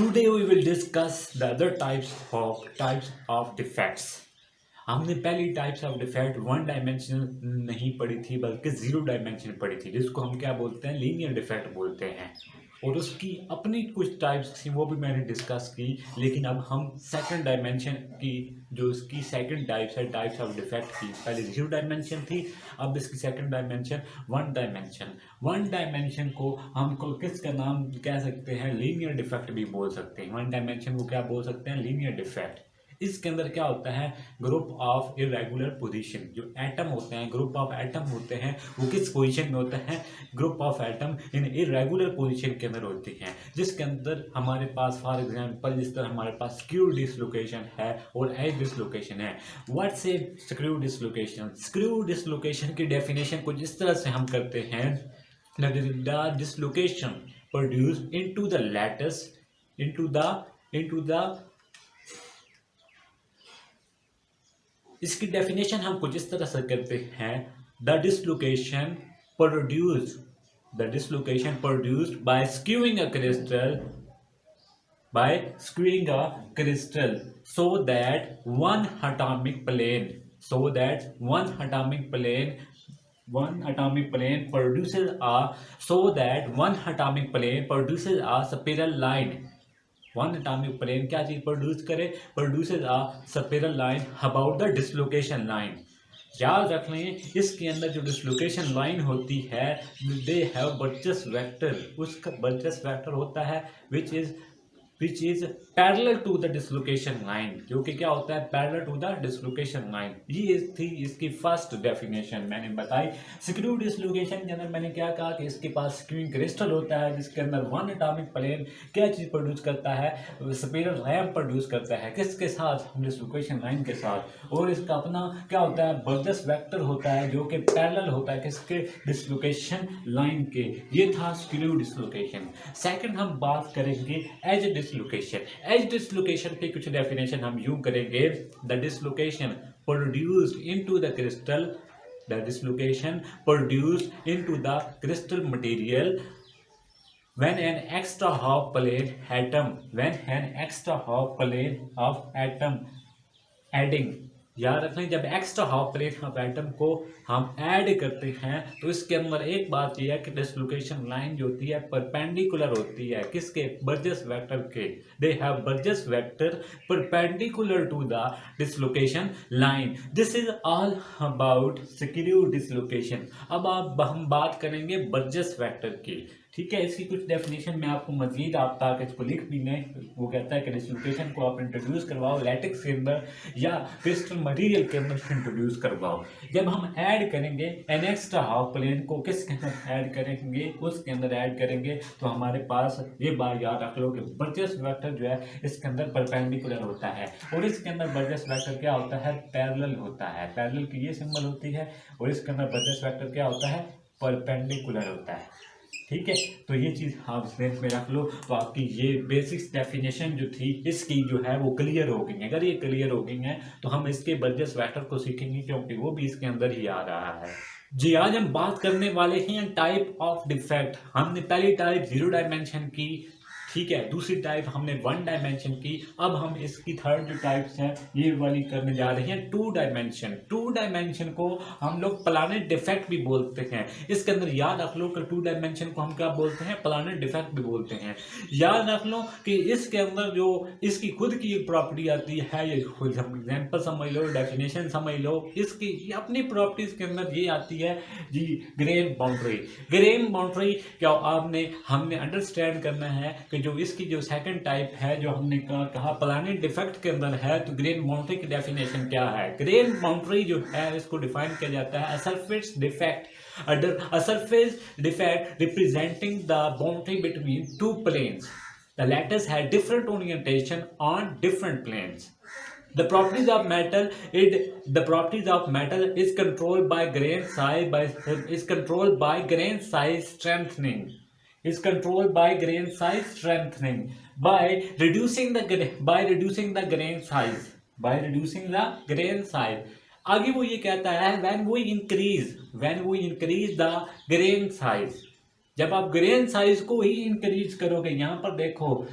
Today we will discuss the other types of defects. हमने पहली types of defect one dimensional नहीं पढ़ी थी बल्कि जीरो डायमेंशन पढ़ी थी, जिसको हम क्या बोलते हैं, लीनियर डिफेक्ट बोलते हैं। और उसकी अपनी कुछ टाइप्स थी वो भी मैंने डिस्कस की। लेकिन अब हम सेकंड डायमेंशन की जो इसकी सेकंड टाइप्स है, टाइप्स ऑफ डिफेक्ट की, पहले जीरो डायमेंशन थी, अब इसकी second dimension one dimension. One dimension को हमको किसका नाम कह सकते हैं, लीनियर डिफेक्ट भी बोल सकते हैं। वन डायमेंशन को क्या बोल सकते हैं, लीनियर डिफेक्ट। इसके अंदर क्या होता है, ग्रुप ऑफ इरेगुलर पोजीशन, जो एटम होते हैं, ग्रुप ऑफ एटम होते हैं, वो किस पोजीशन में होते हैं, group of atom in irregular position के अंदर होती हैं। जिसके अंदर हमारे पास फॉर एग्जांपल जिस तरह हमारे पास स्क्रू डिसलोकेशन है और एज डिसलोकेशन है। What's a screw dislocation? Screw dislocation की डेफिनेशन कुछ इस तरह से हम करते हैं, the dislocation produced into the lattice into the इसकी डेफिनेशन हम कुछ इस तरह से करते हैं, the dislocation produced by skewing a crystal so that one atomic plane produces a spiral line. One atomic plane क्या चीज प्रोड्यूस करे, produces a spiral line about the dislocation line. याद रख लें, इसके अंदर जो डिसलोकेशन लाइन होती है, दे हैव बर्चस वेक्टर, उसका बर्चस वेक्टर होता है which is parallel to the dislocation line, जो कि क्या होता है, parallel to the dislocation line. ये थी इसकी फर्स्ट डेफिनेशन मैंने बताई। स्क्रू डिसलोकेशन के अंदर मैंने क्या कहा कि इसके पास स्क्रूइंग क्रिस्टल होता है, जिसके अंदर वन एटॉमिक प्लेन क्या चीज़ प्रोड्यूस करता है, स्पाइरल रैम प्रोड्यूस करता है, किसके साथ, डिसलोकेशन लाइन के साथ। और इसका अपना क्या होता है, बर्चस वेक्टर होता है, जो कि पैरेलल होता है किसके, डिसलोकेशन लाइन के। ये था स्क्रू डिसलोकेशन। सेकंड हम बात करेंगे एज डिसलोकेशन की कुछ डेफिनेशन हम यूं करेंगे, the dislocation produced into the crystal material when an extra half plane of atom adding। याद रखना, जब extra half plane of atom को हम ऐड करते हैं तो इसके अंदर एक बात यह है कि डिसलोकेशन लाइन जो होती है परपेंडिकुलर होती है किसके, बर्जस वेक्टर के। They have Burgers vector perpendicular to the dislocation line. This is all about screw dislocation. अब हम बात करेंगे बर्जस वेक्टर की, ठीक है। इसकी कुछ डेफिनेशन में आपको मजीद आप ताकि इसको लिख भी लें। वो कहता है कि डिसलोकेशन को आप इंट्रोड्यूस करवाओ लैटिक्स के अंदर या क्रिस्टल मटेरियल के अंदर इंट्रोड्यूस करवाओ। जब हम ऐड करेंगे एन एक्स्ट्रा हाफ प्लेन को किसके अंदर ऐड करेंगे, उसके अंदर ऐड करेंगे, तो हमारे पास ये बात याद रख लो कि बर्जस वेक्टर जो है इसके अंदर परपेंडिकुलर होता है। और इसके अंदर बर्जस वेक्टर क्या होता है, पैरेलल होता है। पैरेलल की ये सिंबल होती है और इसके अंदर बर्जस वेक्टर क्या होता है, परपेंडिकुलर होता है, ठीक है। तो ये चीज़ आप स्क्रीन में रख लो, तो आपकी ये बेसिक्स डेफिनेशन जो थी इसकी जो है वो क्लियर हो गई है। अगर ये क्लियर हो गई हैं तो हम इसके बर्जस वेक्टर को सीखेंगे, क्योंकि वो भी इसके अंदर ही आ रहा है। जी, आज हम बात करने वाले हैं टाइप ऑफ डिफेक्ट। हमने पहली टाइप जीरो डायमेंशन की, ठीक है, दूसरी टाइप हमने वन डायमेंशन की। अब हम इसकी थर्ड जो टाइप्स हैं ये वाली करने जा रहे हैं टू डायमेंशन। टू डायमेंशन को हम लोग प्लानेट डिफेक्ट भी बोलते हैं। इसके अंदर याद रख लो कि टू डायमेंशन को हम क्या बोलते हैं, प्लानेट डिफेक्ट भी बोलते हैं। याद रख लो कि इसके अंदर जो इसकी खुद की एक प्रॉपर्टी आती है, ये एग्जाम्पल समझ लो, डेफिनेशन समझ लो, इसकी अपनी प्रॉपर्टीज के अंदर ये आती है जी, ग्रेन बाउंड्री। ग्रेन बाउंड्री क्या हमने अंडरस्टैंड करना है कि जो इसकी जो सेकंड टाइप है, जो हमने कहा प्लानेट डिफेक्ट के अंदर है, तो ग्रेन बाउंड्री की डेफिनेशन क्या है। ग्रेन बाउंड्री जो है इसको डिफाइन किया जाता है surface defect representing the boundary between two planes. The lattice had different orientation on different planes. The properties of metal is controlled by grain size strengthening. By reducing the grain size. आगे वो ये कहता है when we increase the grain size। जब आप grain size को ही increase करोगे, यहाँ पर देखो